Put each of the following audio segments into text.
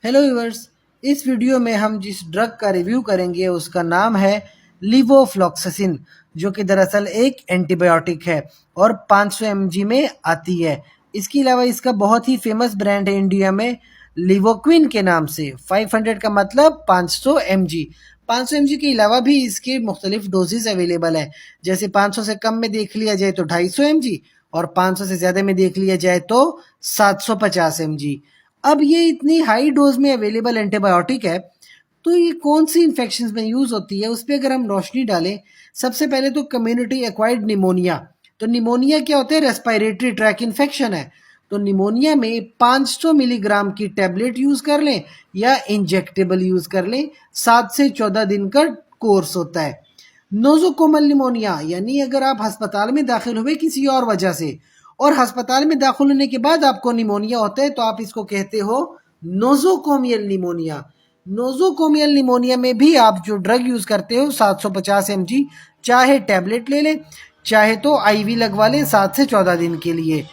Hello viewers, इस video में हम जिस ड्रग का रिव्यू करेंगे उसका नाम है लिवोफ्लॉक्सासिन, जो कि दरअसल एक एंटीबायोटिक है और 500 mg में आती है। इसके अलावा इसका बहुत ही फेमस ब्रांड है इंडिया में लिवोक्विन के नाम से। 500 का मतलब 500 mg। 500 mg के अलावा भी इसके मुख्तलिफ डोजेज अवेलेबल है। जैसे 500 से कम में देख लिया जाए तो 250 mg और 500 से ज़्यादा में देख लिया जाए तो 750 mg। अब ये इतनी हाई डोज में अवेलेबल एंटीबायोटिक है, तो ये कौन सी इन्फेक्शंस में यूज़ होती है, उस पर अगर हम रोशनी डालें। सबसे पहले तो कम्युनिटी एक्वायर्ड निमोनिया। तो निमोनिया क्या होता है? रेस्पिरेटरी ट्रैक इन्फेक्शन है। तो निमोनिया में 500 मिलीग्राम की टैबलेट यूज़ कर लें या इंजेक्टेबल यूज़ कर लें। 7 से 14 दिन का कोर्स होता है। नोजोकोमल निमोनिया, यानी अगर आप अस्पताल में दाखिल हुए किसी और वजह से और अस्पताल में दाखिल होने के बाद आपको निमोनिया होता है, तो आप इसको कहते हो नोजोकोमियल निमोनिया। नोजोकोमियल निमोनिया में भी आप जो ड्रग यूज़ करते हो 750 mg, चाहे टैबलेट ले लें चाहे तो आईवी लगवा लें 7 से 14 दिन के लिए।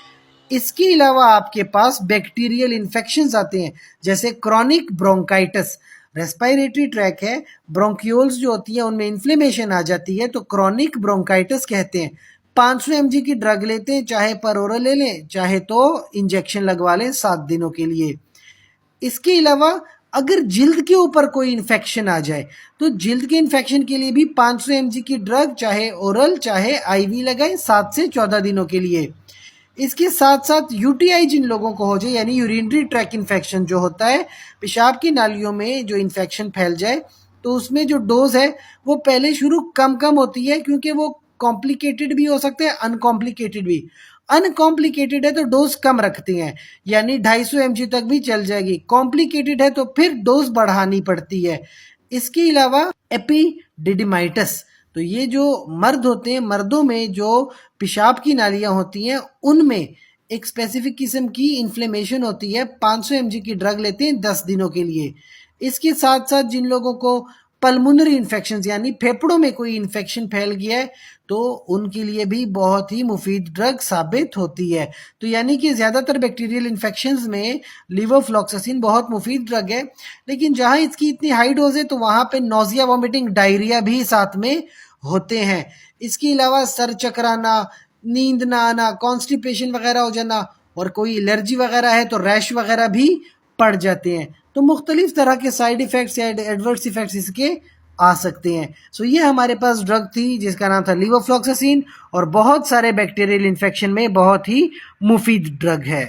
इसके अलावा आपके पास बैक्टीरियल इन्फेक्शंस आते हैं, जैसे क्रॉनिक ब्रोंकाइटिस। रेस्पिरेटरी ट्रैक है, ब्रोंक्यूल्स जो होती है उनमें इन्फ्लेमेशन आ जाती है, तो क्रॉनिक ब्रोंकाइटिस कहते हैं। 500 mg की ड्रग लेते हैं, चाहे पर ओरल ले लें चाहे तो इंजेक्शन लगवा लें 7 दिनों के लिए। इसके अलावा अगर जिल्द के ऊपर कोई इन्फेक्शन आ जाए तो जिल्द के इन्फेक्शन के लिए भी 500 mg की ड्रग चाहे ओरल चाहे आईवी लगाएं 7 से 14 दिनों के लिए। इसके साथ साथ यूटीआई जिन लोगों को हो जाए, यानी यूरिनरी ट्रैक इन्फेक्शन जो होता है, पेशाब की नालियों में जो इन्फेक्शन फैल जाए, तो उसमें जो डोज है वो पहले शुरू कम कम होती है, क्योंकि वो कॉम्प्लिकेटेड भी हो सकते हैं अनकॉम्प्लिकेटेड भी। अनकॉम्प्लिकेटेड है तो डोज कम रखती हैं, यानी 250 mg तक भी चल जाएगी। कॉम्प्लिकेटेड है तो फिर डोज बढ़ानी पड़ती है। इसके अलावा एपिडिडिमाइटिस, तो ये जो मर्द होते हैं, मर्दों में जो पेशाब की नालियां होती हैं उनमें एक स्पेसिफिक किस्म की इन्फ्लेमेशन होती है। 500 mg की ड्रग लेते हैं 10 दिनों के लिए। इसके साथ साथ जिन लोगों को पल्मोनरी इन्फेक्शन यानी फेफड़ों में कोई इन्फेक्शन फैल गया है, तो उनके लिए भी बहुत ही मुफीद ड्रग साबित होती है। तो यानी कि ज़्यादातर बैक्टीरियल इन्फेक्शंस में लिवोफ्लॉक्सासिन बहुत मुफीद ड्रग है। लेकिन जहाँ इसकी इतनी हाई डोज है तो वहाँ पे नोजिया, वॉमिटिंग, डायरिया भी साथ में होते हैं। इसके अलावा सर चकराना, नींद ना आना, कॉन्स्टिपेशन वगैरह हो जाना और कोई एलर्जी वगैरह है तो रैश वगैरह भी पड़ जाते हैं। तो मुख्तलिफ तरह के साइड इफ़ेक्ट्स या एडवर्स इफ़ेक्ट्स इसके आ सकते हैं। सो ये हमारे पास ड्रग थी जिसका नाम था लिवोफ्लॉक्सासिन और बहुत सारे बैक्टीरियल इन्फेक्शन में बहुत ही मुफीद ड्रग है।